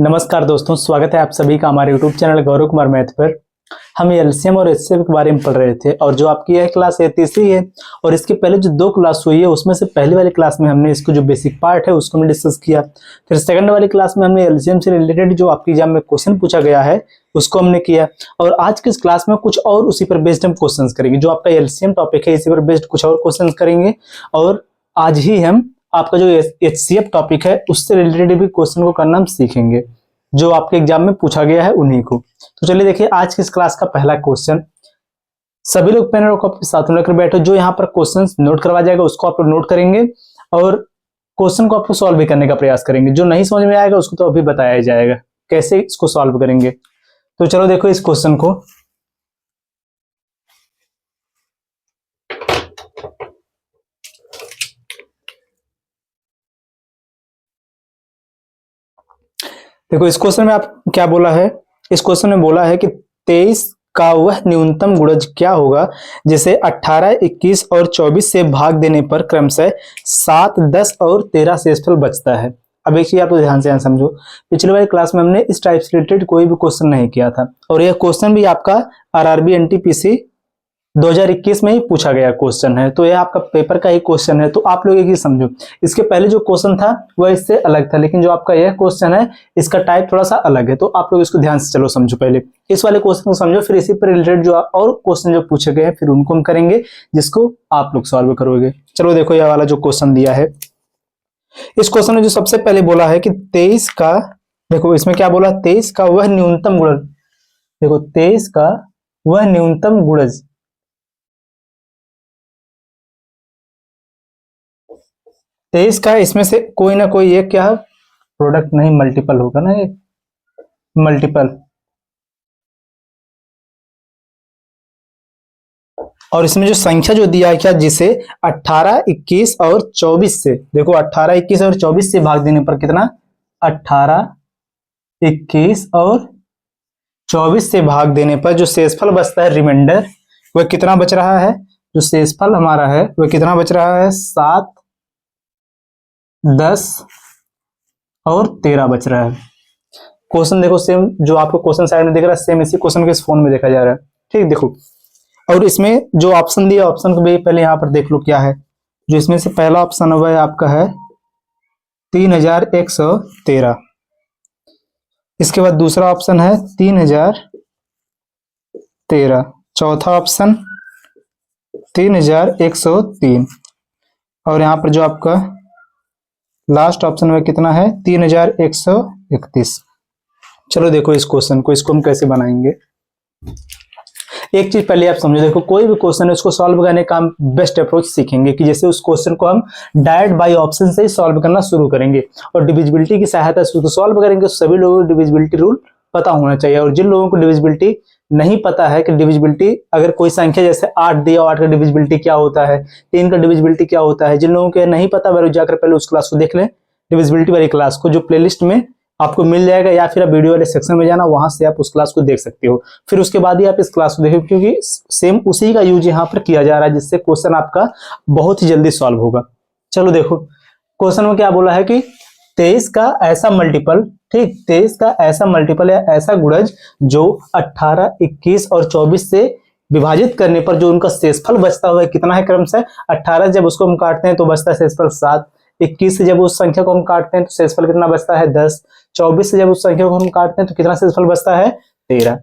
नमस्कार दोस्तों, स्वागत है आप सभी का हमारे YouTube channel Gaurav Kumar math पर। हम एलसीएम और एचसीएफ के बारे में पढ़ रहे थे और जो आपकी यह क्लास है तीसरी है और इसके पहले जो दो क्लास हुई है उसमें से पहली वाली क्लास में हमने इसको जो बेसिक पार्ट है उसको हमने डिस्कस किया। फिर सेकंड वाली क्लास में हमने एलसीएम से रिलेटेड जो आपकी एग्जाम में क्वेश्चन पूछा गया है उसको हमने किया और आज की इस क्लास में कुछ और उसी पर बेस्ड हम क्वेश्चन करेंगे। जो आपका एलसीएम टॉपिक है इसी पर बेस्ड कुछ और क्वेश्चन करेंगे और आज ही हम आपका जो एचसीएफ टॉपिक है उससे रिलेटेड भी क्वेश्चन को करना हम सीखेंगे जो आपके एग्जाम में पूछा गया है उन्हीं को। तो चलिए देखिए आज की इस क्लास का पहला क्वेश्चन। सभी लोग पेन और कॉपी साथ में लेकर बैठो। जो यहाँ पर क्वेश्चन नोट करवा जाएगा उसको आप लोग नोट करेंगे और क्वेश्चन को आपको सॉल्व भी करने का प्रयास करेंगे। जो नहीं समझ में आएगा उसको तो अभी बताया जाएगा कैसे इसको सॉल्व करेंगे। तो चलो देखो इस क्वेश्चन को। देखो इस क्वेश्चन में आप क्या बोला है। इस क्वेश्चन में बोला है कि 23 का वह न्यूनतम गुणज क्या होगा जिसे 18, 21 और 24 से भाग देने पर क्रमशः 7, 10 और 13 शेषफल बचता है। अब एक चीज आप ध्यान से समझो, पिछली वाली क्लास में हमने इस टाइप से रिलेटेड कोई भी क्वेश्चन नहीं किया था और यह क्वेश्चन भी आपका आरआरबी एनटीपीसी 2021 में ही पूछा गया क्वेश्चन है। तो यह आपका पेपर का ही क्वेश्चन है। तो आप लोग एक ही समझो, इसके पहले जो क्वेश्चन था वह इससे अलग था, लेकिन जो आपका यह क्वेश्चन है इसका टाइप थोड़ा सा अलग है। तो आप लोग इसको ध्यान से चलो समझो, पहले इस वाले क्वेश्चन को समझो, फिर इसी पर रिलेटेड जो और क्वेश्चन जो पूछे गए हैं फिर उनको हम करेंगे जिसको आप लोग सॉल्व करोगे। चलो देखो यह वाला जो क्वेश्चन दिया है, इस क्वेश्चन में जो सबसे पहले बोला है कि 23 का, देखो इसमें क्या बोला, 23 का वह न्यूनतम गुणज। देखो 23 का वह न्यूनतम गुणज, 23 का इसमें से कोई ना कोई एक क्या प्रोडक्ट नहीं मल्टीपल होगा ना, ये मल्टीपल। और इसमें जो संख्या जो दिया है क्या, जिसे 18, 21 और 24 से, देखो 18, 21 और 24 से भाग देने पर कितना, 18, 21 और 24 से भाग देने पर जो शेषफल बचता है रिमाइंडर, वह कितना बच रहा है। जो शेषफल हमारा है वह कितना बच रहा है, 7, 10 और 13 बच रहा है। क्वेश्चन देखो सेम जो आपको क्वेश्चन साइड में दिख रहा है सेम इसी क्वेश्चन के इस फोन में देखा जा रहा है। ठीक देखो, और इसमें जो ऑप्शन दिया ऑप्शन को भी पहले यहां पर देख लो क्या है। जो इसमें से पहला ऑप्शन हुआ है आपका है 3113, इसके बाद दूसरा ऑप्शन है 3013, चौथा ऑप्शन 3103 और यहाँ पर जो आपका लास्ट ऑप्शन में कितना है, 3131। चलो देखो इस क्वेश्चन को, इसको हम कैसे बनाएंगे। एक चीज पहले आप समझो, देखो कोई भी क्वेश्चन है उसको सॉल्व करने का हम बेस्ट अप्रोच सीखेंगे कि जैसे उस क्वेश्चन को हम डायरेक्ट बाय ऑप्शन से ही सॉल्व करना शुरू करेंगे और डिविजिबिलिटी की सहायता से उसको सॉल्व करेंगे। सभी लोगों को डिविजिबिलिटी रूल पता होना चाहिए और जिन लोगों को डिविजिबिलिटी नहीं पता है कि डिविजिबिलिटी अगर कोई संख्या जैसे 8 दिया, 8 का डिविजिबिलिटी क्या होता है, 3 का डिविजिबिलिटी क्या होता है, जिन लोगों को नहीं पता वह जाकर पहले उस क्लास को देख लें, डिविजिबिलिटी वाली क्लास को, जो प्लेलिस्ट में आपको मिल जाएगा या फिर आप वीडियो वाले सेक्शन में जाना, वहां से आप उस क्लास को देख सकते हो। फिर उसके बाद ही आप इस क्लास को देखो क्योंकि सेम उसी का यूज यहाँ पर किया जा रहा है जिससे क्वेश्चन आपका बहुत ही जल्दी सॉल्व होगा। चलो देखो क्वेश्चन में क्या बोला है कि 23 का ऐसा मल्टीपल, ठीक 23 का ऐसा मल्टीपल या ऐसा गुणज जो 18, 21 और 24 से विभाजित करने पर जो उनका शेषफल बचता हुआ कितना है क्रमशः। 18 जब उसको हम काटते हैं तो बचता है शेषफल 7, 21 से जब उस संख्या को हम काटते हैं तो शेषफल कितना बचता है 10, 24 से जब उस संख्या को हम काटते हैं तो कितना शेषफल बचता है 13।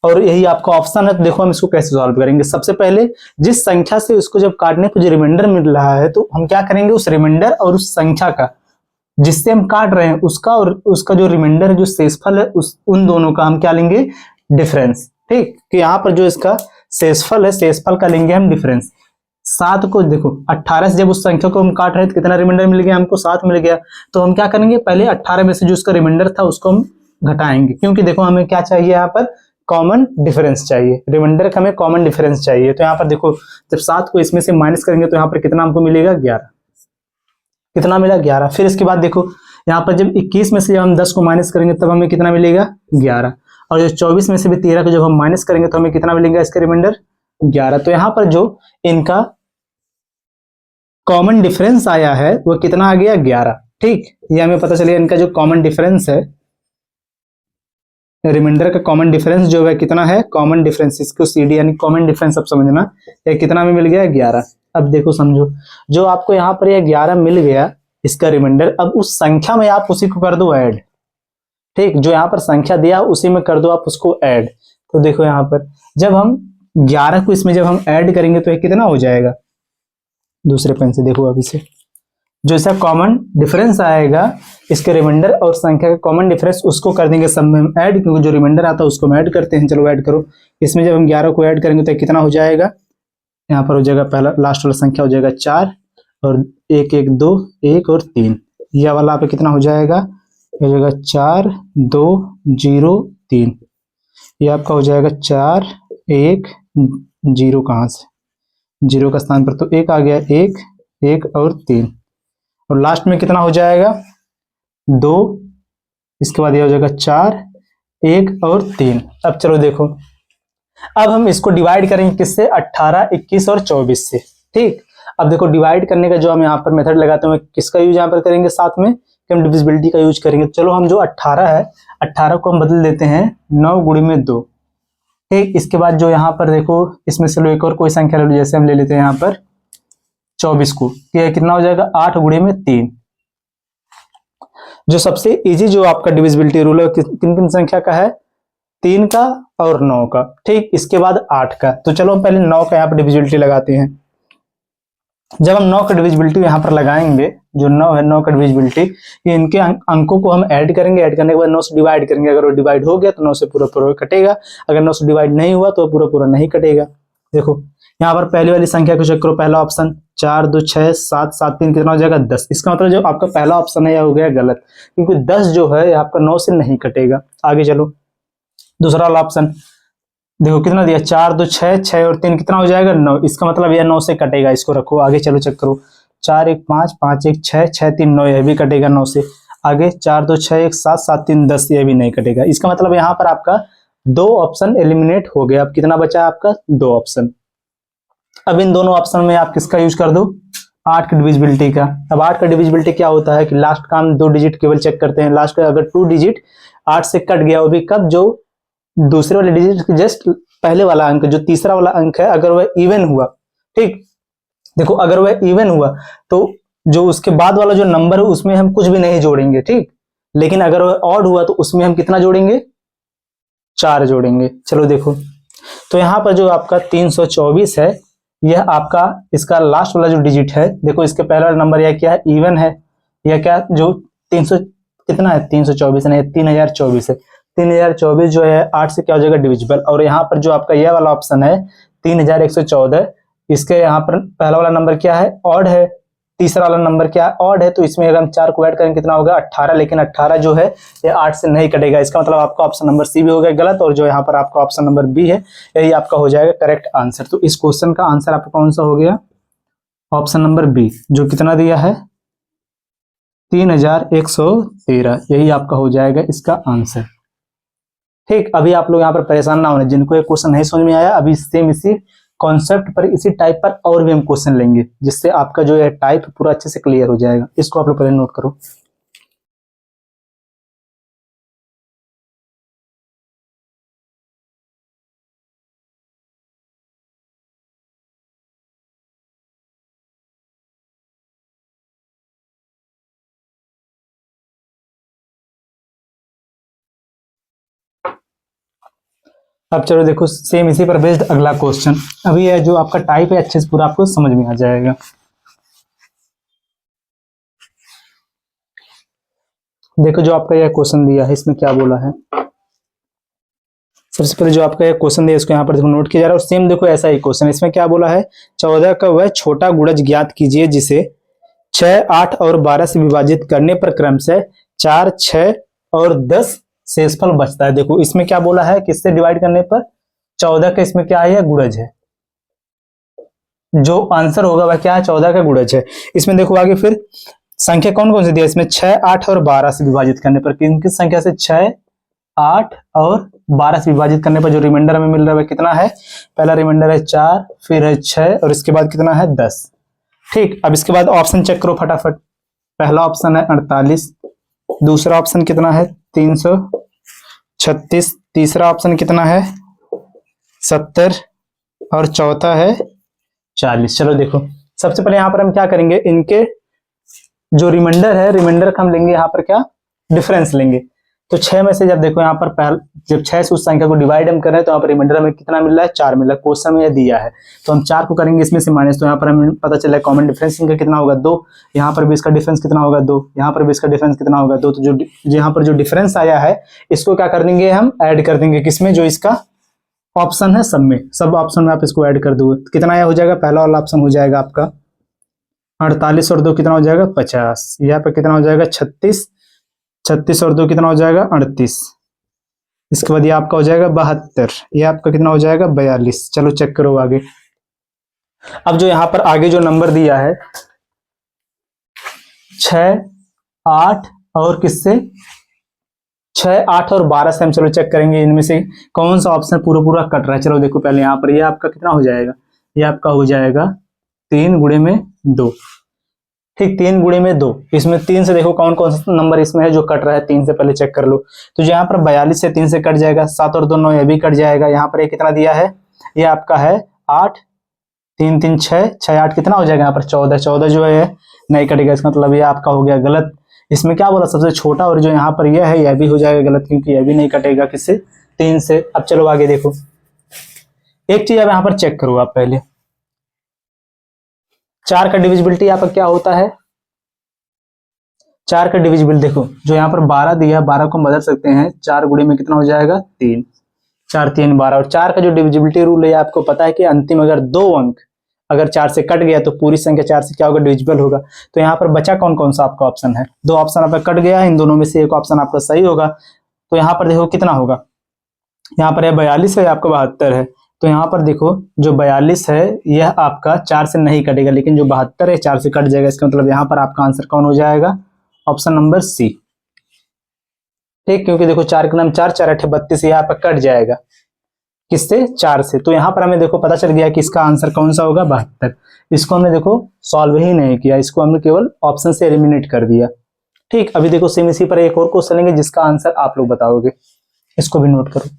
और यही आपका ऑप्शन है। तो देखो हम इसको कैसे सॉल्व करेंगे। सबसे पहले जिस संख्या से उसको जब काटने पर जो रिमाइंडर मिल रहा है तो हम क्या करेंगे, उस रिमाइंडर और उस संख्या का जिससे हम काट रहे हैं उसका और उसका जो रिमाइंडर है जो शेषफल है उन दोनों का हम क्या लेंगे, डिफरेंस। ठीक कि यहाँ पर जो इसका शेषफल है शेषफल का लेंगे हम डिफरेंस। 7 को देखो 18 से जब उस संख्या को हम काट रहे थे कितना रिमाइंडर मिल गया, हमको 7 मिल गया। तो हम क्या करेंगे, पहले 18 में से जो उसका रिमाइंडर था उसको हम घटाएंगे क्योंकि देखो हमें क्या चाहिए, यहाँ पर कॉमन डिफरेंस चाहिए, रिमाइंडर का हमें कॉमन डिफरेंस चाहिए। तो यहाँ पर देखो जब 7 को इसमें से माइनस करेंगे तो यहाँ पर कितना हमको मिलेगा, 11। कितना मिला, 11। फिर इसके बाद देखो यहाँ पर जब 21 में से जब हम 10 को माइनस करेंगे तब हमें कितना मिलेगा, 11। और जो 24 में से भी 13 को जब हम माइनस करेंगे तो हमें कितना मिलेगा, इसका रिमाइंडर 11। तो यहाँ पर जो इनका कॉमन डिफरेंस आया है वो कितना आ गया, 11। ठीक, ये हमें पता चलेगा इनका जो कॉमन डिफरेंस है रिमाइंडर का कॉमन डिफरेंस जो है कितना है, कॉमन डिफरेंस, इसको CD यानी कॉमन डिफरेंस अब समझना, ये कितना में मिल गया, 11। अब देखो समझो, जो आपको यहाँ पर ये 11 मिल गया इसका रिमाइंडर, अब उस संख्या में आप उसी को कर दो ऐड, ठीक, जो यहाँ पर संख्या दिया उसी में कर दो आप उसको ऐड। तो देखो यहाँ पर जब हम 11 को इसमें जब हम ऐड करेंगे तो ये कितना हो जाएगा, दूसरे पेन से देखो अभी से, जो इसका कॉमन डिफरेंस आएगा इसके रिमाइंडर और संख्या का कॉमन डिफरेंस उसको कर देंगे सब में हम ऐड, क्योंकि जो रिमाइंडर आता है उसको हम ऐड करते हैं। चलो ऐड करो, इसमें जब हम 11 को ऐड करेंगे तो कितना हो जाएगा, यहाँ पर हो जाएगा पहला लास्ट वाला संख्या हो जाएगा 4 और 1 1 2 1 और 3, यह वाला आप कितना हो जाएगा, हो जाएगा 4 2 0 3, ये आपका हो जाएगा 4 1 0, कहाँ से 0 का स्थान पर तो 1 आ गया, 1 1 और 3, और लास्ट में कितना हो जाएगा 2, इसके बाद ये हो जाएगा 4 1 और 3। अब चलो देखो, अब हम इसको डिवाइड करेंगे किससे, 18 21 और 24 से, ठीक। अब देखो डिवाइड करने का जो हम यहाँ पर मेथड लगाते हैं किसका यूज यहाँ पर करेंगे, साथ में कि हम डिविजिबिलिटी का यूज करेंगे। चलो हम जो 18 है 18 को हम बदल देते हैं 9 गुणे में 2, ठीक। इसके बाद जो यहाँ पर देखो इसमें से लो एक और कोई संख्या ले लो, जैसे हम ले लेते हैं यहाँ पर 24 को, ये कितना हो जाएगा 8 गुणे में 3। जो सबसे इजी जो आपका डिविजिबिलिटी रूल है किन किन संख्या का है, 3 का और 9 का, ठीक। इसके बाद 8 का। तो चलो हम पहले 9 का यहाँ पर डिविजिबिलिटी लगाते हैं। जब हम 9 का डिविजिबिलिटी यहाँ पर लगाएंगे, जो 9 है 9 का डिविजिबिलिटी, इनके अंकों को हम ऐड करेंगे, ऐड करने के बाद 9 से डिवाइड करेंगे, अगर वो डिवाइड हो गया तो 9 से पूरा पूरा कटेगा, अगर 9 से डिवाइड नहीं हुआ तो पूरा पूरा नहीं कटेगा। देखो यहाँ पर पहली वाली संख्या को चेक करो, पहला ऑप्शन 4 2 6 7 7 3 कितना हो जाएगा 10। इसका मतलब जो आपका पहला ऑप्शन है यह हो गया गलत, क्योंकि 10 जो है आपका 9 से नहीं कटेगा। आगे चलो दूसरा वाला ऑप्शन देखो कितना दिया, 4 2 6 6 और 3 कितना हो जाएगा 9, इसका मतलब यह 9 से कटेगा, इसको रखो। आगे चलो चेक करो, 4 1 5 5 1 6 6 3 9, यह भी कटेगा 9 से। आगे 4 2 6 1 7 7 3 10, यह भी नहीं कटेगा। इसका मतलब यहाँ पर आपका 2 ऑप्शन एलिमिनेट हो गया। अब कितना बचा है आपका, 2 ऑप्शन। अब इन दोनों ऑप्शन में आप किसका यूज कर दो, 8 की डिविजिबिलिटी का। अब 8 का डिविजिबिलिटी क्या होता है कि लास्ट का हम 2 डिजिट केवल चेक करते हैं, लास्ट का अगर 2 डिजिट 8 से कट गया, वो भी कब, जो दूसरे वाले डिजिट जस्ट पहले वाला अंक, जो तीसरा वाला अंक है, अगर वह इवन हुआ, ठीक। देखो अगर वह इवन हुआ तो जो उसके बाद वाला जो नंबर है उसमें हम कुछ भी नहीं जोड़ेंगे, ठीक। लेकिन अगर वह ऑड हुआ तो उसमें हम कितना जोड़ेंगे, 4 जोड़ेंगे। चलो देखो, तो यहाँ पर जो आपका 324 है, यह आपका इसका लास्ट वाला जो डिजिट है, देखो इसके पहला वाला नंबर यह क्या है, इवन है। यह क्या, जो 300 कितना है, 324 नहीं, 3024 है। 3024 जो है 8 से क्या हो जाएगा, डिविजिबल। और यहाँ पर जो आपका यह वाला ऑप्शन है 3114, इसके यहाँ पर पहला वाला नंबर क्या है, ऑड है, तीसरा वाला नंबर क्या है, ऑड है। तो इसमें अगर हम 4 को ऐड करेंगे कितना होगा, 18। लेकिन 18 जो है ये 8 से नहीं कटेगा। इसका मतलब आपका ऑप्शन नंबर सी भी हो गया गलत, और जो यहाँ पर आपका ऑप्शन नंबर बी है यही आपका हो जाएगा करेक्ट आंसर। तो इस क्वेश्चन का आंसर आपका कौन सा हो गया, ऑप्शन नंबर बी, जो कितना दिया है 3113, यही आपका हो जाएगा इसका आंसर, ठीक। अभी आप लोग यहाँ पर परेशान ना होने, जिनको ये क्वेश्चन नहीं समझ में आया, अभी सेम इसी कॉन्सेप्ट पर, इसी टाइप पर और भी हम क्वेश्चन लेंगे, जिससे आपका जो है टाइप पूरा अच्छे से क्लियर हो जाएगा। इसको आप लोग पहले नोट करो। अब चलो देखो सेम इसी पर बेस्ड अगला क्वेश्चन। अभी ये जो आपका टाइप है अच्छे से पूरा आपको समझ में आ जाएगा। देखो जो आपका यह क्वेश्चन दिया है इसमें क्या बोला है, सबसे पहले जो आपका यह क्वेश्चन दिया इसको यहाँ पर देखो नोट किया जा रहा है। और सेम देखो ऐसा ही क्वेश्चन, इसमें क्या बोला है, 14 का वह छोटा गुणज ज्ञात कीजिए जिसे 6 8 और 12 से विभाजित करने पर क्रमशः 4 6 और 10 शेषफल बचता है। देखो इसमें क्या बोला है, किससे डिवाइड करने पर, 14 का इसमें क्या है, गुणज है। जो आंसर होगा वह क्या है, 14 का गुणज है। इसमें देखो आगे फिर संख्या कौन कौन सी दिया, इसमें 6 8 और 12 से विभाजित करने पर, किन किस संख्या से, 6 8 और 12 से विभाजित करने पर जो रिमाइंडर हमें मिल रहा है वह कितना है, पहला रिमाइंडर है 4, फिर है 6 और इसके बाद कितना है 10, ठीक। अब इसके बाद ऑप्शन चेक करो फटाफट। पहला ऑप्शन है 48, दूसरा ऑप्शन कितना है 300, 36, तीसरा ऑप्शन कितना है 70 और चौथा है 40। चलो देखो, सबसे पहले यहाँ पर हम क्या करेंगे, इनके जो रिमाइंडर है, रिमाइंडर का हम लेंगे यहाँ पर क्या, डिफरेंस लेंगे। तो 6 में से जब देखो यहाँ पर जब 6 से उस संख्या को डिवाइड हम कर रहे हैं तो यहाँ पर रिमाइंडर में कितना मिल रहा है, 4 मिल रहा है। क्वेश्चन में यह दिया है तो हम 4 को करेंगे इसमें से माइनस, तो यहाँ पर हमें पता चला कॉमन डिफरेंस इनका कितना होगा 2, यहाँ पर भी इसका डिफरेंस कितना होगा 2, यहाँ पर भी इसका डिफरेंस कितना होगा 2। तो जो यहाँ पर जो डिफरेंस आया है इसको क्या कर देंगे, हम ऐड कर देंगे किसमें, जो इसका ऑप्शन है सब में, सब ऑप्शन में आप इसको ऐड कर दोगे कितना यह हो जाएगा, पहला वाला ऑप्शन हो जाएगा आपका 48 और 2 कितना हो जाएगा 50, यहाँ पर कितना हो जाएगा 36, 36 और 2 कितना हो जाएगा 38, इसके बाद ये आपका हो जाएगा 72, ये आपका कितना हो जाएगा 42। चलो चेक करो आगे। अब जो यहाँ पर आगे जो नंबर दिया है 6, 8 और किससे, 6, 8 और 12 से हम चलो चेक करेंगे इनमें से कौन सा ऑप्शन पूरा पूरा कट रहा है। चलो देखो पहले यहाँ पर ये आपका कितना हो जाएगा, ये आपका हो जाएगा 3 गुणे में 2, ठीक 3 गुणे में 2। इसमें 3 से देखो कौन कौन सा नंबर इसमें है जो कट रहा है, 3 से पहले चेक कर लो। तो यहाँ पर 42 से 3 से कट जाएगा, 7 और 2 9 ये भी कट जाएगा। यहाँ पर ये कितना दिया है, ये आपका है 8, 3 3 6, 6 8 कितना हो जाएगा यहाँ पर 14, 14 जो है नहीं कटेगा, इसका मतलब ये आपका हो गया गलत। इसमें क्या बोला सबसे छोटा, और जो यहाँ पर यह है यह भी हो जाएगा गलत क्योंकि यह भी नहीं कटेगा किससे, 3 से। अब चलो आगे देखो, एक चीज अब यहाँ पर चेक करो आप पहले, 4 का डिविजिबिलिटी यहाँ पर क्या होता है, 4 का डिविजिबल देखो जो यहाँ पर 12 दिया, 12 को हम बदल सकते हैं, 4 गुणे में कितना हो जाएगा 3, 4 3 12। और 4 का जो डिविजिबिलिटी रूल है आपको पता है कि अंतिम अगर 2 अंक अगर 4 से कट गया तो पूरी संख्या 4 से क्या होगा, डिविजिबल होगा। तो यहाँ पर बचा कौन कौन सा आपका ऑप्शन है, 2 ऑप्शन आपका कट गया है, इन दोनों में से एक ऑप्शन आपका सही होगा। तो यहाँ पर देखो कितना होगा, यहाँ पर 42 है, आपका 72 है। तो यहाँ पर देखो जो 42 है यह आपका 4 से नहीं कटेगा, लेकिन जो 72 है 4 से कट जाएगा। इसका मतलब यहाँ पर आपका आंसर कौन हो जाएगा, ऑप्शन नंबर सी, ठीक, क्योंकि देखो 4 का नाम 4 4 8 32, यहाँ पर कट जाएगा किससे, 4 से। तो यहाँ पर हमें देखो पता चल गया कि इसका आंसर कौन सा होगा 72। इसको हमने देखो सॉल्व ही नहीं किया, इसको हमने केवल ऑप्शन से एलिमिनेट कर दिया, ठीक। अभी देखो सेम इसी पर एक और क्वेश्चन लेंगे जिसका आंसर आप लोग बताओगे, इसको भी नोट करो।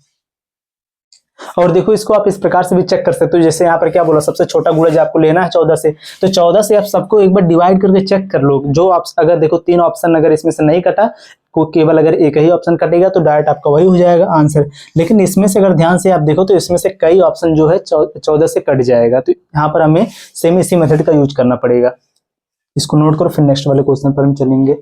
और देखो इसको आप इस प्रकार से भी चेक कर सकते हो, जैसे यहाँ पर क्या बोला, सबसे छोटा गुणज आपको लेना है 14 से, तो 14 से आप सबको एक बार डिवाइड करके चेक कर लो। जो आप अगर देखो 3 ऑप्शन अगर इसमें से नहीं कटा, को केवल अगर एक ही ऑप्शन कटेगा तो डायरेक्ट आपका वही हो जाएगा आंसर। लेकिन इसमें से अगर ध्यान से आप देखो तो इसमें से कई ऑप्शन जो है 14 से कट जाएगा, तो यहाँ पर हमें सेम इसी मेथड का यूज करना पड़ेगा। इसको नोट करो, फिर नेक्स्ट वाले क्वेश्चन पर हम चलेंगे।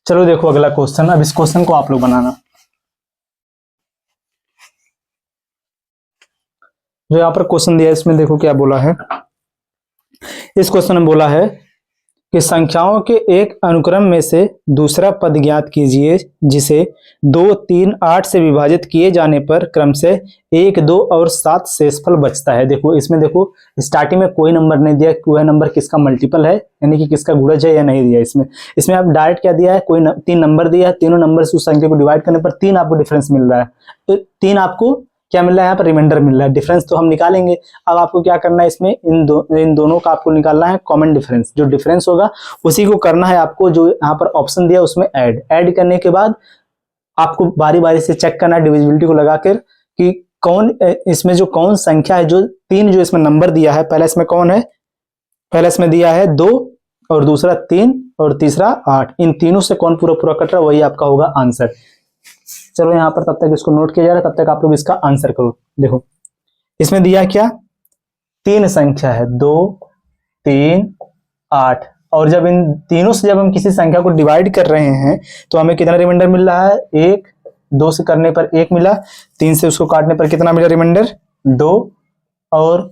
चलो देखो अगला क्वेश्चन, अब इस क्वेश्चन को आप लोग बनाना। जो यहाँ पर क्वेश्चन दिया है इसमें देखो क्या बोला है, इस क्वेश्चन में बोला है कि संख्याओं के एक अनुक्रम में से दूसरा पद ज्ञात कीजिए जिसे 2 3 8 से विभाजित किए जाने पर क्रमशः 1 2 और 7 शेषफल बचता है। देखो इसमें देखो स्टार्टिंग में कोई नंबर नहीं दिया, वह नंबर किसका मल्टीपल है यानी कि किसका गुणज है या नहीं दिया। इसमें आप डायरेक्ट क्या दिया है, कोई 3 नंबर दिया है, तीनों नंबर से उस संख्या को डिवाइड करने पर 3 आपको डिफरेंस मिल रहा है, तो 3 आपको क्या मिल रहा है, यहाँ पर रिमाइंडर मिल रहा है। डिफरेंस तो हम निकालेंगे, अब आपको क्या करना है इसमें इन दोनों का आपको निकालना है कॉमन डिफरेंस। जो डिफरेंस होगा उसी को करना है आपको, जो यहाँ पर ऑप्शन दिया उसमें ऐड करने के बाद आपको बारी बारी से चेक करना है डिविजिबिलिटी को लगाकर कि कौन इसमें जो कौन संख्या है, जो 3 जो इसमें नंबर दिया है, पहला इसमें कौन है, पहला इसमें दिया है 2 और दूसरा 3 और तीसरा 8, इन तीनों से कौन पूरा पूरा कट रहा है वही आपका होगा आंसर। चलो यहाँ पर तब तक इसको नोट किया जा रहा है, तब तक आप लोग इसका आंसर करो। देखो इसमें दिया क्या, 3 संख्या है 2 3 8, और जब इन तीनों से जब हम किसी संख्या को डिवाइड कर रहे हैं तो हमें कितना रिमाइंडर मिल रहा है, 1 2 से करने पर 1 मिला, 3 से उसको काटने पर कितना मिला रिमाइंडर 2, और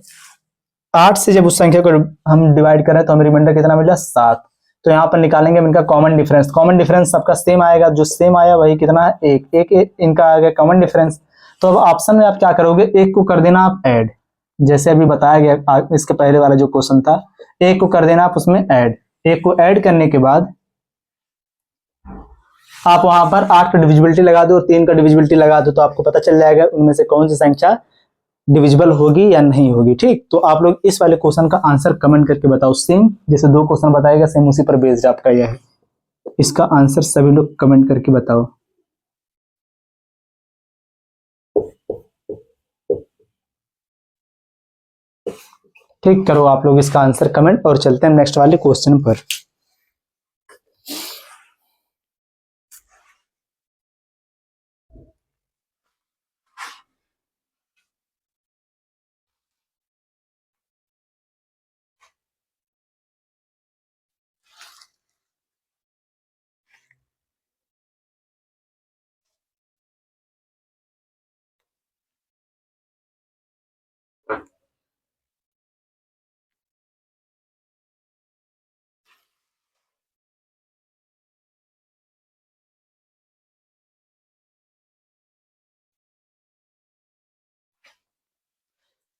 8 से जब उस संख्या को हम डिवाइड कर रहे हैं तो हमें रिमाइंडर कितना मिला 7। तो यहाँ पर निकालेंगे इनका कॉमन डिफरेंस, कॉमन डिफरेंस सबका सेम आएगा, जो सेम आया वही कितना है 1 इनका आ गया कॉमन डिफरेंस। तो अब ऑप्शन में आप क्या करोगे, 1 को कर देना आप ऐड, जैसे अभी बताया गया इसके पहले वाला जो क्वेश्चन था, 1 को कर देना आप उसमें ऐड, एक को ऐड करने के बाद आप वहां पर 8 का डिविजिबिलिटी लगा दो और 3 का डिविजिबिलिटी लगा दो, तो आपको पता चल जाएगा उनमें से कौन सी संख्या डिविजिबल होगी या नहीं होगी। ठीक, तो आप लोग इस वाले क्वेश्चन का आंसर कमेंट करके बताओ। सेम जैसे 2 क्वेश्चन बताएगा, सेम उसी पर बेस्ड आपका यह है। इसका आंसर सभी लोग कमेंट करके बताओ। ठीक, करो आप लोग इसका आंसर कमेंट और चलते हैं नेक्स्ट वाले क्वेश्चन पर।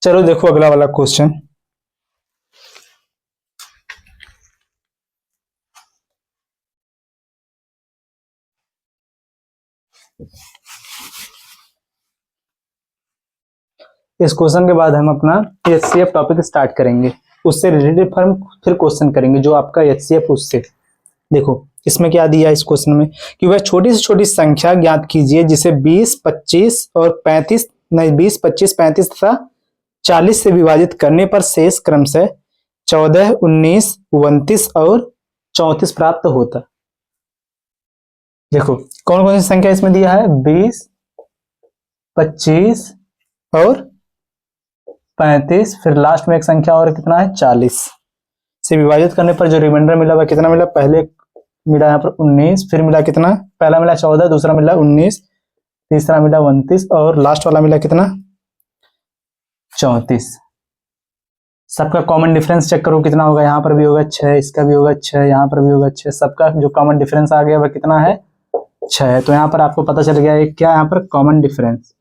चलो देखो अगला वाला क्वेश्चन। इस क्वेश्चन के बाद हम अपना एचसीएफ टॉपिक स्टार्ट करेंगे, उससे रिलेटेड फिर क्वेश्चन करेंगे जो आपका एचसीएफ उससे। देखो इसमें क्या दिया इस क्वेश्चन में कि वह छोटी से छोटी संख्या ज्ञात कीजिए जिसे 20, 25 और 35 नहीं 20, 25, 35 तथा 40 से विभाजित करने पर शेष क्रमशः 14, 19, 29 और 34 प्राप्त होता। देखो कौन कौन सी संख्या इसमें दिया है, 20, 25 और 35, फिर लास्ट में एक संख्या और कितना है 40 से विभाजित करने पर जो रिमाइंडर मिला वह कितना मिला, पहले मिला यहाँ पर 19, फिर मिला कितना, पहला मिला 14, दूसरा मिला 19, तीसरा मिला 29 और लास्ट वाला मिला कितना 34। सबका कॉमन डिफरेंस चेक करो कितना होगा, यहाँ पर भी होगा 6, इसका भी होगा 6, यहाँ पर भी होगा 6, सबका जो कॉमन डिफरेंस आ गया वह कितना है 6। तो यहाँ पर आपको पता चल गया एक क्या यहाँ पर कॉमन डिफरेंस।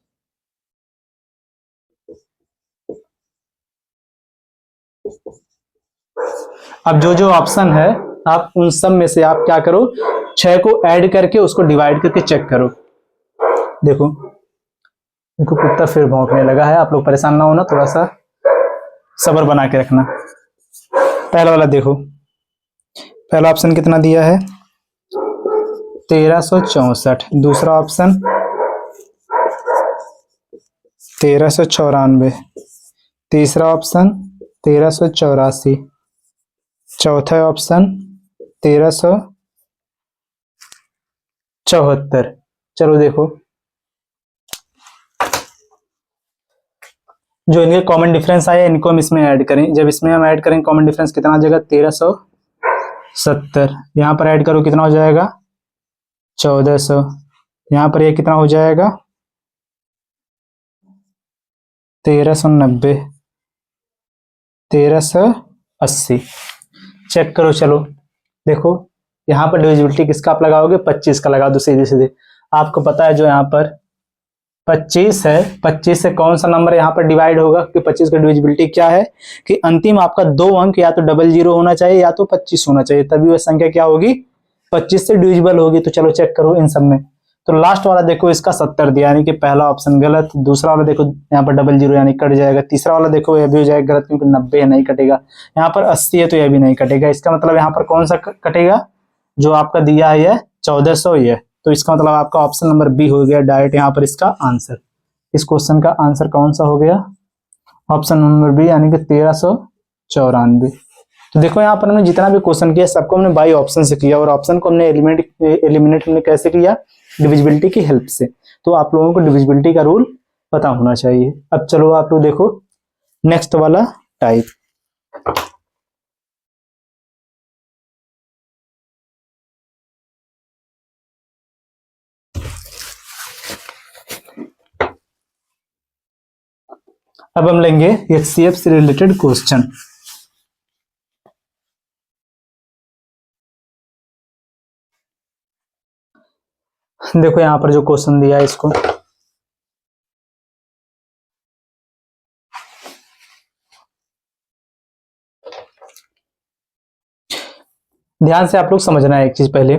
अब जो जो ऑप्शन है आप उन सब में से आप क्या करो, 6 को ऐड करके उसको डिवाइड करके चेक करो। देखो देखो कुत्ता फिर भौंकने लगा है, आप लोग परेशान ना होना, थोड़ा सा सब्र बना के रखना। पहला वाला देखो, पहला ऑप्शन कितना दिया है 1364, दूसरा ऑप्शन 1394, तीसरा ऑप्शन 1384, चौथा ऑप्शन 1374। चलो देखो जो इनके कॉमन डिफरेंस आया इनको हम इसमें ऐड करें। जब इसमें हम ऐड करें कॉमन डिफरेंस कितना आ जाएगा 1370, यहाँ पर ऐड करो कितना हो जाएगा 1400, यहाँ पर ये कितना हो जाएगा 1390, 1380। चेक करो। चलो देखो यहाँ पर डिविजिबिलिटी किसका आप लगाओगे, 25 का लगा दो सीधे सीधे। आपको पता है जो यहाँ पर 25 है, 25 से कौन सा नंबर यहाँ पर डिवाइड होगा कि 25 का डिविजिबिलिटी क्या है कि अंतिम आपका 2 अंक या तो 00 होना चाहिए या तो 25 होना चाहिए, तभी वह संख्या क्या होगी 25 से डिविजिबल होगी। तो चलो चेक करो इन सब में। तो लास्ट वाला देखो इसका 70 दिया यानी कि पहला ऑप्शन गलत, दूसरा वाला देखो यहाँ पर 00 यानी कट जाएगा, तीसरा वाला देखो यह भी हो जाएगा गलत क्योंकि 90 नहीं कटेगा, यहाँ पर 80 है तो यह भी नहीं कटेगा। इसका मतलब यहाँ पर कौन सा कटेगा, जो आपका दिया है यह 1400 ही है, तो इसका मतलब आपका ऑप्शन नंबर बी हो गया डायरेक्ट यहाँ पर इसका आंसर। इस क्वेश्चन का आंसर कौन सा हो गया, ऑप्शन नंबर बी यानी कि 1394। तो देखो यहाँ पर हमने जितना भी क्वेश्चन किया सबको हमने बाई ऑप्शन से किया और ऑप्शन को हमने एलिमिनेट हमने कैसे किया, डिविजिबिलिटी की हेल्प से। तो आप लोगों को डिविजिबिलिटी का रूल पता होना चाहिए। अब चलो आप लोग देखो नेक्स्ट वाला टाइप। अब हम लेंगे एचसीएफ से रिलेटेड क्वेश्चन। देखो यहाँ पर जो क्वेश्चन दिया है इसको ध्यान से आप लोग समझना है एक चीज पहले,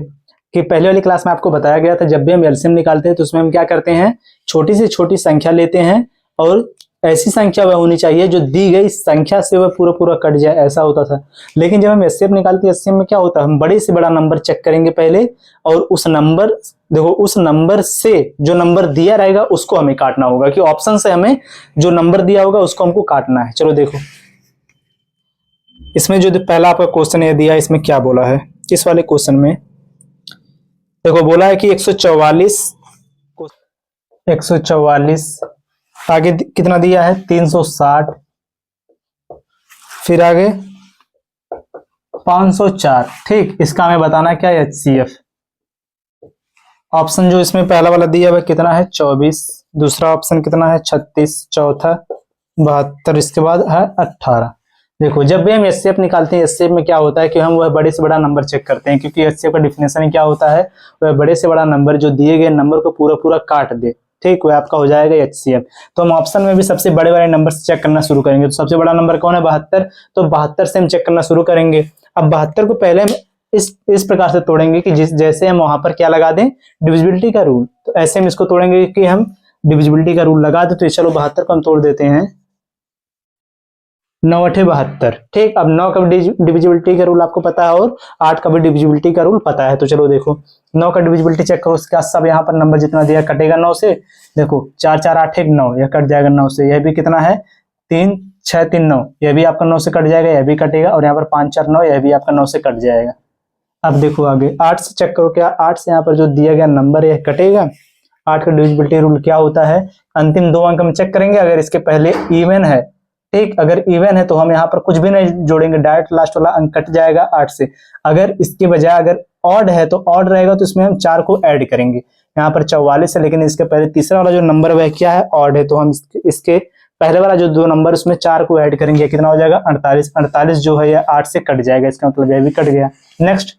कि पहले वाली क्लास में आपको बताया गया था जब भी हम एलसीएम निकालते हैं तो उसमें हम क्या करते हैं, छोटी से छोटी संख्या लेते हैं और ऐसी संख्या वह होनी चाहिए जो दी गई संख्या से वह पूरा पूरा कट जाए, ऐसा होता था। लेकिन जब हम एचसीएफ निकालते हैं, एचसीएफ में क्या होता है, हम बड़े से बड़ा नंबर चेक करेंगे पहले और उस नंबर, देखो उस नंबर से जो नंबर दिया रहेगा उसको हमें काटना होगा, कि ऑप्शन से हमें जो नंबर दिया होगा उसको हमको काटना है। चलो देखो इसमें जो पहला आपका क्वेश्चन ये दिया, इसमें क्या बोला है, इस वाले क्वेश्चन में देखो बोला है कि 144, 144 आगे कितना दिया है 360, फिर आगे 504। ठीक, इसका हमें बताना क्या है एचसीएफ। ऑप्शन जो इसमें पहला वाला दिया हुआ कितना है 24, दूसरा ऑप्शन कितना है 36, चौथा 72, इसके बाद है 18। देखो जब भी हम एचसीएफ निकालते हैं, एचसीएफ में क्या होता है कि हम वह बड़े से बड़ा नंबर चेक करते हैं, क्योंकि एचसीएफ का डिफिनेशन क्या होता है, वह बड़े से बड़ा नंबर जो दिए गए नंबर को पूरा पूरा काट दे। ठीक, वह आपका हो जाएगा एचसीएफ। तो हम ऑप्शन में भी सबसे बड़े बड़े नंबर से चेक करना शुरू करेंगे। तो सबसे बड़ा नंबर कौन है 72, तो 72 से हम चेक करना शुरू करेंगे। अब 72 को पहले हम इस प्रकार से तोड़ेंगे कि जैसे हम वहां पर क्या लगा दें, डिविजिबिलिटी का रूल। तो ऐसे हम इसको तोड़ेंगे कि हम डिविजिबिलिटी का रूल लगा दे। तो चलो 72 को हम तोड़ देते हैं, 9 8 72। ठीक, अब 9 का डिविजिबिलिटी का रूल आपको पता है और 8 का भी डिविजिबिलिटी का रूल पता है। तो चलो देखो 9 का डिविजिबिलिटी चेक करो, उसके बाद सब यहाँ पर नंबर जितना दिया कटेगा 9 से। देखो 4 4 8 1 9, यह कट जाएगा 9 से। यह भी कितना है 3 6 3 9, यह भी आपका 9 से कट जाएगा, यह भी कटेगा। और यहाँ पर 5 4 9, यह भी आपका 9 से कट जाएगा। अब देखो आगे 8 से चेक करो, क्या 8 से यहाँ पर जो दिया गया नंबर यह कटेगा। 8 का डिविजिबिलिटी रूल क्या होता है, अंतिम 2 अंक हम चेक करेंगे, अगर इसके पहले इवन है। ठीक, अगर इवन है तो हम यहाँ पर कुछ भी नहीं जोड़ेंगे, डायरेक्ट लास्ट वाला अंक कट जाएगा 8 से। अगर इसके बजाय अगर ऑड है तो ऑड रहेगा, तो इसमें हम 4 को ऐड करेंगे। यहाँ पर 44 है, लेकिन इसके पहले तीसरा वाला जो नंबर वह क्या है, ऑड है, तो हम इसके पहले वाला जो 2 नंबर उसमें 4 को ऐड करेंगे, कितना हो जाएगा 48। 48 जो है यह 8 से कट जाएगा, इसका मतलब यह भी कट गया। नेक्स्ट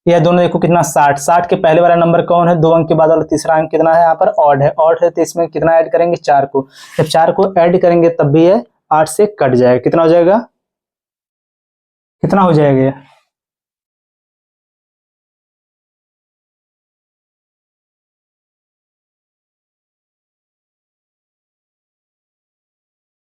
यह दोनों देखो कितना 60, 60 के पहले वाला नंबर कौन है, 2 अंक के बाद वाला तीसरा अंक कितना है, यहाँ पर ऑड है। ऑड है तो इसमें कितना ऐड करेंगे 4 को। जब 4 को ऐड करेंगे तब भी यह 8 से कट जाएगा। कितना हो जाएगा, कितना हो जाएगा यह,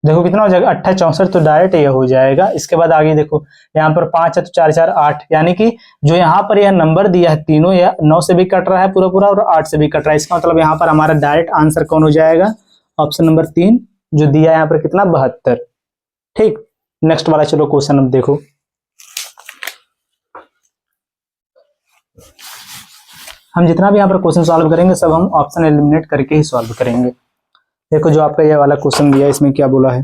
देखो कितना हो जाएगा 8 64, तो डायरेक्ट ये हो जाएगा। इसके बाद आगे देखो यहाँ पर 5 है तो 4 4 8, यानी कि जो यहाँ पर यह नंबर दिया है तीनों, या 9 से भी कट रहा है पूरा पूरा और 8 से भी कट रहा है। इसका मतलब यहाँ पर हमारा डायरेक्ट आंसर कौन हो जाएगा, ऑप्शन नंबर 3 जो दिया है यहाँ पर कितना 72। ठीक, नेक्स्ट वाला चलो क्वेश्चन अब देखो। हम जितना भी यहाँ पर क्वेश्चन सॉल्व करेंगे सब हम ऑप्शन एलिमिनेट करके ही सॉल्व करेंगे। देखो जो आपका ये वाला क्वेश्चन दिया है इसमें क्या बोला है,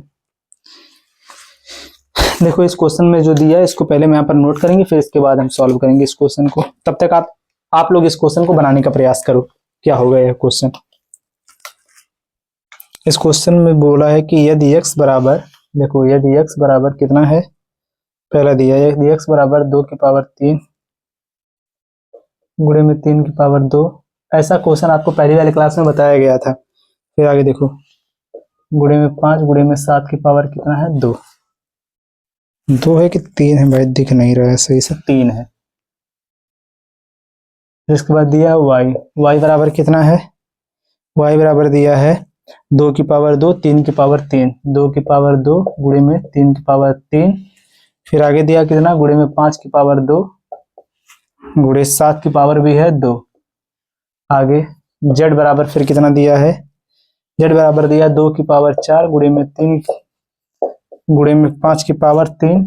देखो इस क्वेश्चन में जो दिया है इसको पहले मैं यहाँ पर नोट करेंगे, फिर इसके बाद हम सॉल्व करेंगे इस क्वेश्चन को। तब तक आप लोग इस क्वेश्चन को बनाने का प्रयास करो। क्या होगा यह क्वेश्चन, इस क्वेश्चन में बोला है कि यदि x बराबर, देखो यदि x बराबर कितना है, पहला दिया है यदि x बराबर 2 की पावर 3 गुणे में 3 की पावर 2। ऐसा क्वेश्चन आपको पहली वाली क्लास में बताया गया था। फिर आगे देखो गुणे में 5 गुणे में 7 की पावर कितना है 2। 2 है कि 3 है भाई, दिख नहीं रहा है सही से, 3 है। इसके बाद दिया है y बराबर कितना है, y बराबर दिया है 2 की पावर 2 3 की पावर 3, 2 की पावर 2 गुणे में 3 की पावर 3। फिर आगे दिया कितना गुणे में 5 की पावर 2 गुणे 7 की पावर भी है 2। आगे z बराबर फिर कितना दिया है, z बराबर दिया 2 की पावर 4 गुणे में 3 गुणे में 5 की पावर 3,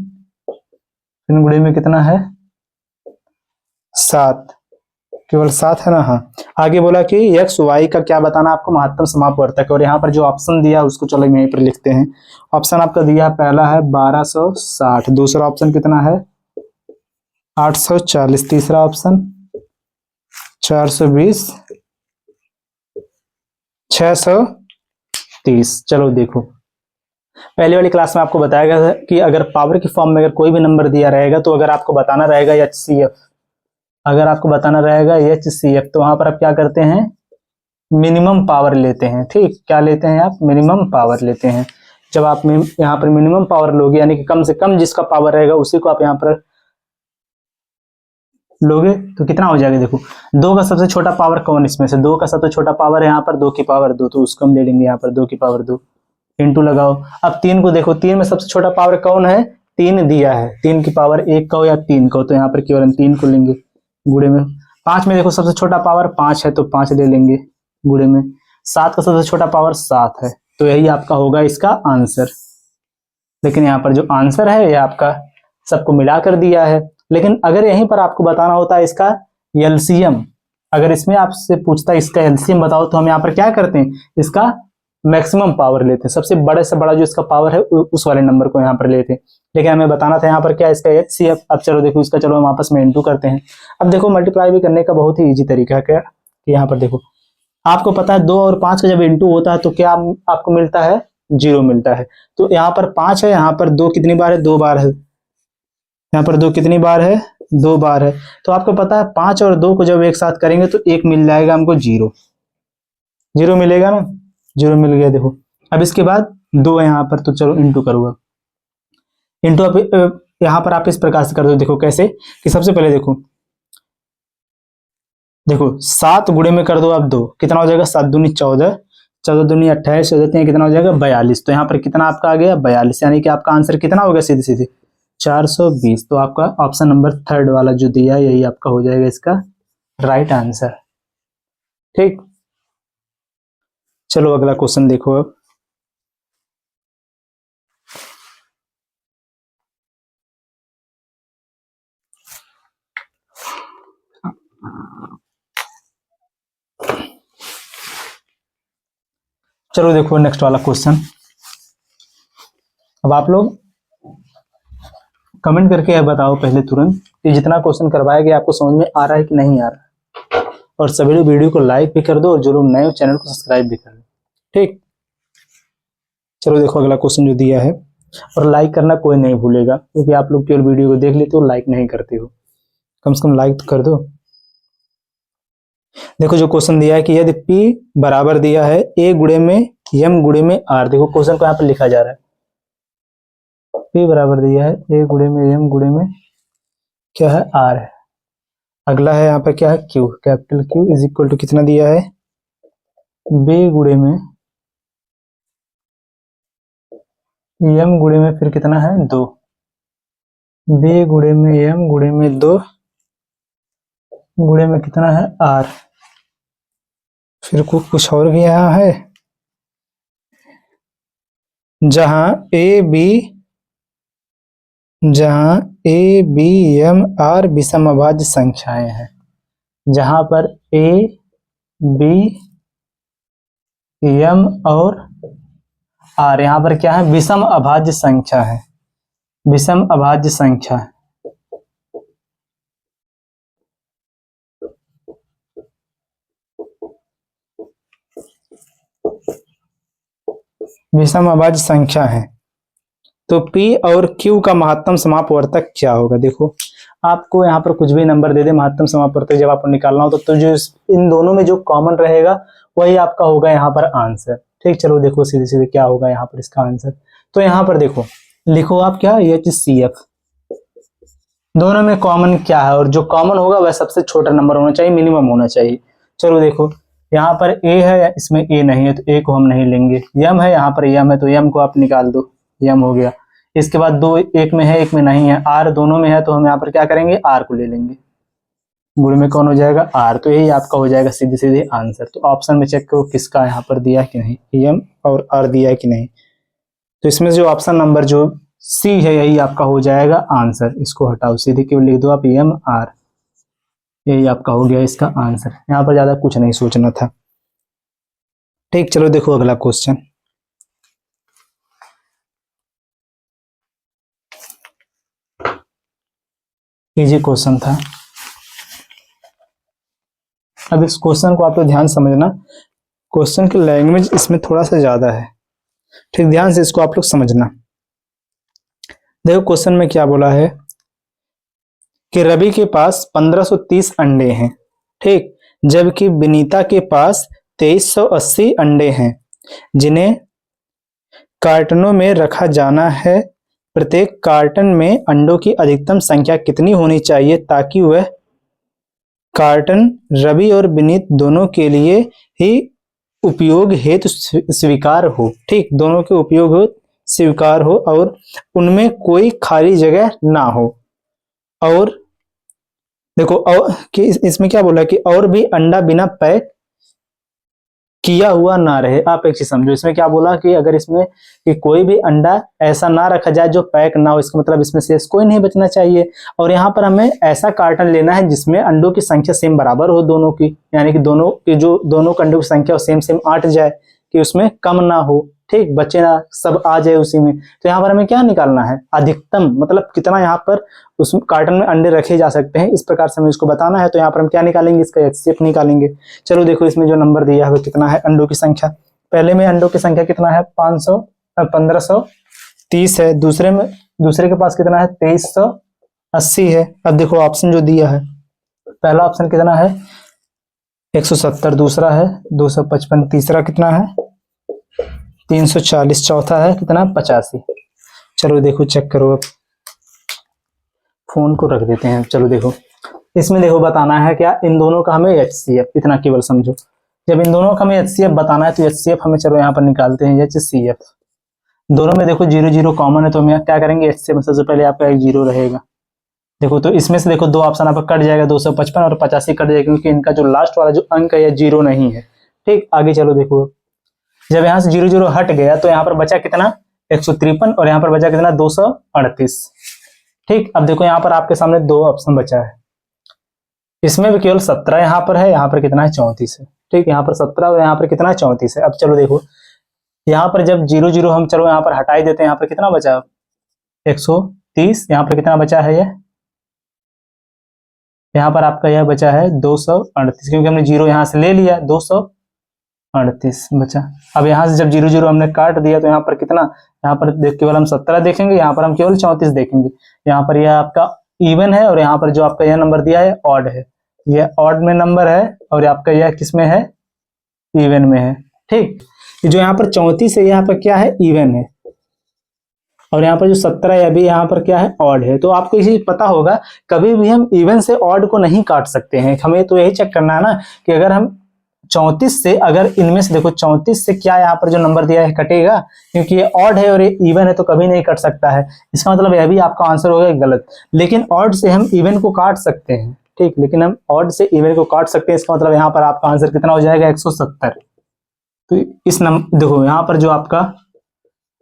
फिर गुणे में कितना है 7, केवल 7 है ना। हाँ, आगे बोला कि x y का क्या बताना आपको, महत्तम समापवर्तक। और यहाँ पर जो ऑप्शन दिया उसको चलो यहीं पर लिखते हैं। ऑप्शन आपका दिया पहला है 1260, दूसरा ऑप्शन कितना है 840, तीसरा ऑप्शन 420, 630। चलो देखो पहले वाली क्लास में आपको बताया गया था कि अगर पावर की फॉर्म में अगर कोई भी नंबर दिया रहेगा तो अगर आपको बताना रहेगा HCF, अगर आपको बताना रहेगा HCF, तो वहां पर आप क्या करते हैं, मिनिमम पावर लेते हैं। ठीक, क्या लेते हैं आप, मिनिमम पावर लेते हैं। जब आप यहाँ पर मिनिमम पावर लोगे, यानी कि कम से कम जिसका पावर रहेगा उसी को आप यहाँ पर लोगे तो कितना हो जाएगा, देखो 2 का सबसे छोटा पावर कौन, इसमें से 2 का सबसे छोटा पावर है यहाँ पर 2 की पावर 2, तो उसको हम ले लेंगे यहाँ पर 2 की पावर 2 इंटू लगाओ। अब 3 को देखो, 3 में सबसे छोटा पावर कौन है, 3 दिया है, 3 की पावर 1 का हो या 3 का हो, तो यहाँ पर केवल हम 3 को लेंगे गुणे में। 5 में देखो सबसे छोटा पावर 5 है, तो 5 ले लेंगे गुणे में। 7 का सबसे छोटा पावर 7 है, तो यही आपका होगा इसका आंसर। लेकिन यहाँ पर जो आंसर है ये आपका सबको मिलाकर दिया है। लेकिन अगर यहीं पर आपको बताना होता है इसका एलसीएम, अगर इसमें आपसे पूछता है इसका एलसीएम बताओ, तो हम यहाँ पर क्या करते हैं, इसका मैक्सिमम पावर लेते हैं, सबसे बड़े से बड़ा जो इसका पावर है उस वाले नंबर को यहाँ पर लेते हैं। लेकिन हमें बताना था यहाँ पर क्या, इसका एचसीएफ। अब चलो देखो इसका, चलो हम आपस में इंटू करते हैं। अब देखो मल्टीप्लाई भी करने का बहुत ही ईजी तरीका है क्या, कि यहाँ पर देखो आपको पता है 2 और 5 का जब इंटू होता है तो क्या आपको मिलता है, 0 मिलता है। तो यहाँ पर 5 है, यहाँ पर 2 कितनी बार है, 2 बार है, यहाँ पर 2 कितनी बार है, 2 बार है। तो आपको पता है 5 और 2 को जब एक साथ करेंगे तो 1 मिल जाएगा हमको, 0 0 मिलेगा ना, 0 मिल गया। देखो अब इसके बाद 2 है यहाँ पर, तो चलो इंटू करूँगा। इंटू अब यहाँ पर आप इस प्रकार से कर दो, देखो कैसे, कि सबसे पहले देखो 7 गुणे में कर दो आप 2, कितना हो जाएगा, 7 दूनी 14, 14 दूनी 28, 14 कितना हो जाएगा 42। तो यहाँ पर कितना आपका आ गया 42, यानी कि आपका आंसर कितना होगा, सीधे सीधे 420। तो आपका ऑप्शन नंबर 3 वाला जो दिया है यही आपका हो जाएगा इसका राइट आंसर। ठीक, चलो अगला क्वेश्चन देखो। अब चलो देखो नेक्स्ट वाला क्वेश्चन। अब आप लोग कमेंट करके यह बताओ पहले तुरंत कि जितना क्वेश्चन करवाया गया आपको समझ में आ रहा है कि नहीं आ रहा है, और सभी लोग वीडियो को लाइक भी कर दो, और जो लोग नए हो चैनल को सब्सक्राइब भी कर दो। ठीक, चलो देखो अगला क्वेश्चन जो दिया है, और लाइक करना कोई नहीं भूलेगा, क्योंकि आप लोग केवल वीडियो को देख लेते हो, लाइक नहीं करते हो, कम से कम लाइक तो कर दो। देखो जो क्वेश्चन दिया है कि यदि P बराबर दिया है A गुणे में M गुणे में R, देखो क्वेश्चन को यहाँ पर लिखा जा रहा है, P बराबर दिया है A गुणे में M गुणे में क्या है, R है। अगला है यहाँ पर क्या है, Q, capital Q is equal to कितना दिया है, B गुणे में M गुणे में फिर कितना है 2, B गुणे में M गुणे में 2 गुणे में कितना है R। फिर कुछ और भी यहाँ है, जहां ए बी एम आर विषम अभाज्य संख्याएं हैं, जहां पर ए बी एम और आर यहाँ पर क्या है, विषम अभाज्य संख्या है, विषम अभाज्य संख्या है। विषम अभाज्य संख्या है, तो P और Q का महत्तम समापवर्तक क्या होगा। देखो आपको यहाँ पर कुछ भी नंबर दे दे, महत्तम समापवर्तक जब आपको निकालना हो तो जो इन दोनों में जो कॉमन रहेगा वही आपका होगा यहाँ पर आंसर। ठीक, चलो देखो सीधे सीधे क्या होगा यहाँ पर इसका आंसर। तो यहाँ पर देखो लिखो आप क्या, HCF, दोनों में कॉमन क्या है, और जो कॉमन होगा वह सबसे छोटा नंबर होना चाहिए, मिनिमम होना चाहिए। चलो देखो यहाँ पर A है, इसमें A नहीं है तो A को हम नहीं लेंगे। M है, यहाँ पर M है तो M को आप निकाल दो, M हो गया। इसके बाद 2 एक में है एक में नहीं है, R दोनों में है तो हम यहाँ पर क्या करेंगे, R को ले लेंगे, गुण में कौन हो जाएगा R। तो यही आपका हो जाएगा सीधे सीधे आंसर। तो ऑप्शन में चेक करो किसका यहाँ पर दिया है कि नहीं, M और R दिया है कि नहीं। तो इसमें जो ऑप्शन नंबर जो C है यही आपका हो जाएगा आंसर। इसको हटाओ, सीधे केवल लिख दो आप M R, यही आपका हो गया इसका आंसर। यहाँ पर ज्यादा कुछ नहीं सोचना था। ठीक, चलो देखो अगला क्वेश्चन। इजी क्वेश्चन था। अब इस क्वेश्चन को आप लोग ध्यान समझना, क्वेश्चन की लैंग्वेज इसमें थोड़ा सा ज्यादा है। ठीक, ध्यान से इसको आप लोग समझना। देखो क्वेश्चन में क्या बोला है कि रवि के पास 1530 अंडे हैं, ठीक, जबकि विनीता के पास 2380 अंडे हैं, जिन्हें कार्टनों में रखा जाना है। प्रत्येक कार्टन में अंडों की अधिकतम संख्या कितनी होनी चाहिए ताकि वह कार्टन रवि और विनीत दोनों के लिए ही उपयोग हेतु स्वीकार हो। ठीक, दोनों के उपयोग हो स्वीकार हो और उनमें कोई खाली जगह ना हो। और देखो और कि इसमें क्या बोला कि और भी अंडा बिना पैक किया हुआ ना रहे। आप एक चीज समझो, इसमें क्या बोला कि अगर इसमें कि कोई भी अंडा ऐसा ना रखा जाए जो पैक ना हो, इसका मतलब इसमें से कोई नहीं बचना चाहिए। और यहाँ पर हमें ऐसा कार्टन लेना है जिसमें अंडों की संख्या सेम बराबर हो दोनों की, यानी कि दोनों की जो दोनों अंडों की संख्या सेम सेम 8 जाए, कि उसमें कम ना हो। ठीक, बचे ना सब आ जाए उसी में। तो यहाँ पर हमें क्या निकालना है, अधिकतम, मतलब कितना यहाँ पर उस कार्टन में अंडे रखे जा सकते हैं, इस प्रकार से हमें इसको बताना है। तो यहाँ पर हम क्या निकालेंगे, इसका एचसीएफ निकालेंगे। चलो देखो इसमें जो नंबर दिया है कितना है अंडों की संख्या। पहले में अंडों की संख्या कितना है 1530 है। दूसरे के पास कितना है 2380 है। अब देखो ऑप्शन जो दिया है, पहला ऑप्शन कितना है 170, दूसरा है 255, तीसरा कितना है 340, चौथा है कितना 85। चलो देखो चेक करो, अब फोन को रख देते हैं। चलो देखो इसमें देखो बताना है क्या, इन दोनों का हमें एचसीएफ, इतना केवल समझो। जब इन दोनों का हमें एचसीएफ बताना है तो एचसीएफ हमें, चलो यहाँ पर निकालते हैं एचसीएफ। दोनों में देखो 0 0 कॉमन है, तो हम क्या करेंगे एचसीएफ में सबसे पहले आपका एक 0 रहेगा। देखो तो इसमें से देखो दो ऑप्शन आपका कट जाएगा, 255 और 85 कट जाएगा, क्योंकि इनका जो लास्ट वाला जो अंक है 0 नहीं है। ठीक, आगे चलो देखो, जब यहाँ से 0 0 हट गया तो यहाँ पर बचा कितना 153 और यहाँ पर बचा कितना 238। ठीक, अब देखो यहाँ पर आपके सामने दो ऑप्शन बचा है, इसमें भी केवल 17 यहाँ पर है, यहाँ पर कितना है 34 है। ठीक, यहाँ पर 17 और यहाँ पर कितना है 34 है। अब चलो देखो यहाँ पर जब 0 0 हम चलो यहाँ पर हटाई देते हैं, यहाँ पर कितना बचा 130, यहाँ पर कितना बचा है यहाँ पर आपका यह बचा है 238, क्योंकि हमने 0 यहाँ से ले लिया, 238 बचा। अब यहाँ से जब 0 0 हमने काट दिया तो यहाँ पर कितना, यहाँ पर केवल हम 17 देखेंगे, यहाँ पर हम केवल 34 देखेंगे। यहाँ पर यह आपका इवन है और यहाँ पर जो आपका यह नंबर दिया है ऑड है, यह ऑड में नंबर है और आपका यह किस में है इवन में है। ठीक, जो यहाँ पर 34 है यहाँ पर क्या है इवन है, और यहाँ पर जो 17 है अभी यहाँ पर क्या है ऑड है। तो आपको इसी पता होगा कभी भी हम इवन से ऑड को नहीं काट सकते हैं। हमें तो यही चेक करना है ना कि अगर हम 34 से, अगर इनमें से देखो 34 से क्या यहाँ पर जो नंबर दिया है कटेगा, क्योंकि ये ऑड है और ये इवन है तो कभी नहीं कट सकता है। इसका मतलब यह भी आपका आंसर होगा गलत। लेकिन ऑड से हम इवन को काट सकते हैं। ठीक, लेकिन हम ऑड से इवन को काट सकते हैं, इसका मतलब यहाँ पर आपका आंसर कितना हो जाएगा 170। तो इस नंबर देखो यहाँ पर जो आपका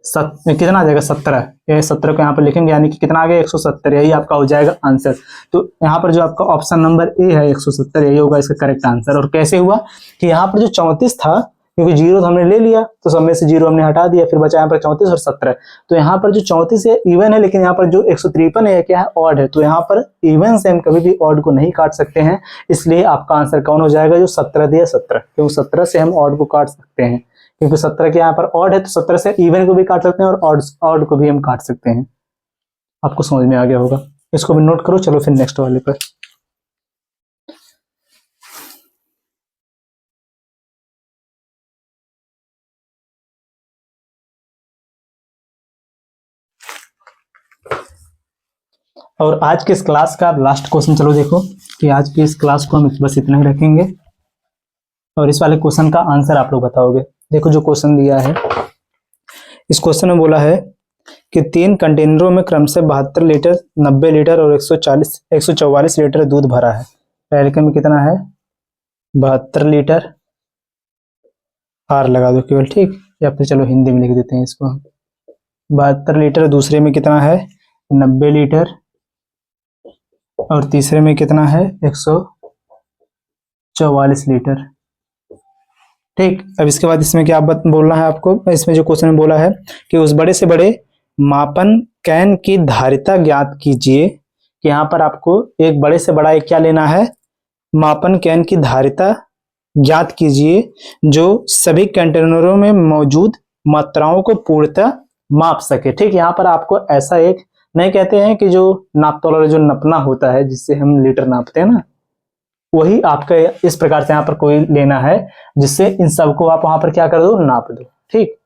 कितना आ जाएगा 17, ये 17 को यहाँ पर लिखेंगे, यानी कि कितना आ गया 170, यही आपका हो जाएगा आंसर। तो यहाँ पर जो आपका ऑप्शन नंबर ए है 170, यही होगा इसका करेक्ट आंसर। और कैसे हुआ कि यहाँ पर जो 34 था, क्योंकि 0 तो हमने ले लिया तो सब में से 0 हमने हटा दिया, फिर बचा यहाँ पर 34 और 17। तो यहाँ पर जो 34 है इवन है, लेकिन यहाँ पर जो 153 है क्या है ऑड है। तो यहाँ पर इवन से हम कभी भी ऑड को नहीं काट सकते हैं, इसलिए आपका आंसर कौन हो जाएगा जो 17 दिया 17, क्योंकि 17 से हम ऑड को काट सकते हैं, क्योंकि 17 के यहाँ पर ऑड है तो 17 से इवन को भी काट सकते हैं और ऑड को भी हम काट सकते हैं। आपको समझ में आ गया होगा, इसको भी नोट करो। चलो फिर नेक्स्ट वाले पर। और आज के इस क्लास का लास्ट क्वेश्चन, चलो देखो कि आज की इस क्लास को हम बस इतना ही रखेंगे और इस वाले क्वेश्चन का आंसर आप लोग बताओगे। देखो जो क्वेश्चन दिया है, इस क्वेश्चन में बोला है कि 3 कंटेनरों में क्रमशः 72 लीटर, 90 लीटर और 144 लीटर दूध भरा है। पहले में कितना है 72 लीटर, आर लगा दो केवल, ठीक, या फिर चलो हिंदी में लिख देते हैं इसको 72 लीटर। दूसरे में कितना है 90 लीटर और तीसरे में कितना है 144 लीटर। ठीक, अब इसके बाद इसमें क्या बोलना है आपको, इसमें जो क्वेश्चन में बोला है कि उस बड़े से बड़े मापन कैन की धारिता ज्ञात कीजिए, कि यहाँ पर आपको एक बड़े से बड़ा एक क्या लेना है मापन कैन की धारिता ज्ञात कीजिए जो सभी कंटेनरों में मौजूद मात्राओं को पूर्णतः माप सके। ठीक, यहाँ पर आपको ऐसा एक नहीं कहते हैं कि जो नापतोल जो नपना होता है जिससे हम लीटर नापते हैं ना, वही आपका इस प्रकार से यहाँ पर कोई लेना है जिससे इन सबको आप वहां पर क्या कर दो नाप दो। ठीक,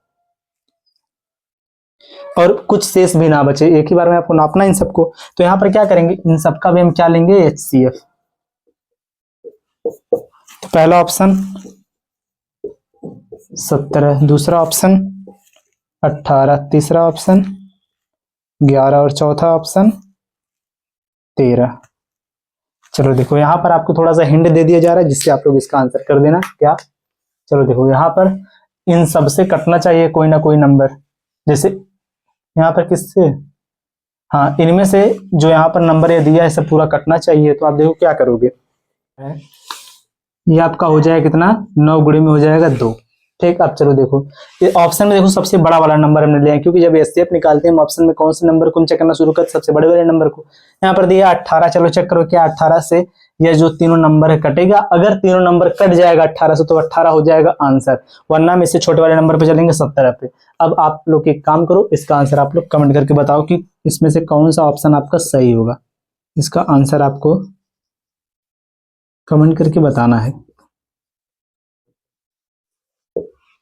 और कुछ शेष भी ना बचे, एक ही बार में आपको नापना इन सबको। तो यहाँ पर क्या करेंगे इन सबका भी हम क्या लेंगे एचसीएफ। तो पहला ऑप्शन 17, दूसरा ऑप्शन 18, तीसरा ऑप्शन 11 और चौथा ऑप्शन 13। चलो देखो यहाँ पर आपको थोड़ा सा हिंट दे दिया जा रहा है जिससे आप लोग इसका आंसर कर देना। क्या? चलो देखो यहाँ पर इन सब से कटना चाहिए कोई ना कोई नंबर। जैसे यहाँ पर किससे, हाँ इनमें से जो यहाँ पर नंबर ये दिया है सब पूरा कटना चाहिए। तो आप देखो क्या करोगे, ये आपका हो जाएगा कितना, 9 गुणे में हो जाएगा 2। ठीक, अब चलो देखो ये ऑप्शन में देखो सबसे बड़ा वाला नंबर हमने लिया है, क्योंकि जब एससीएफ निकालते हैं हम ऑप्शन में कौन से नंबर को हम चेक करना शुरू करते, सबसे बड़े वाले नंबर को। यहाँ पर दिया 18, चलो चेक करो क्या 18 से ये जो तीनों नंबर है कटेगा। अगर तीनों नंबर कट जाएगा 18 से तो 18 हो जाएगा आंसर, वरना हम इससे छोटे वाले नंबर पे चलेंगे 17 पे। अब आप लोग एक काम करो, इसका आंसर आप लोग कमेंट करके बताओ कि इसमें से कौन सा ऑप्शन आपका सही होगा। इसका आंसर आपको कमेंट करके बताना है।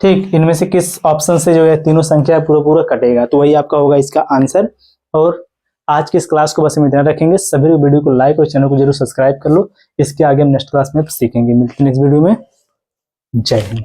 ठीक, इनमें से किस ऑप्शन से जो है तीनों संख्या पूरा पूरा कटेगा, तो वही आपका होगा इसका आंसर। और आज की इस क्लास को बस में ध्यान रखेंगे, सभी वीडियो को लाइक और चैनल को जरूर सब्सक्राइब कर लो। इसके आगे हम नेक्स्ट क्लास में सीखेंगे। मिलते हैं नेक्स्ट वीडियो में। जय हिंद।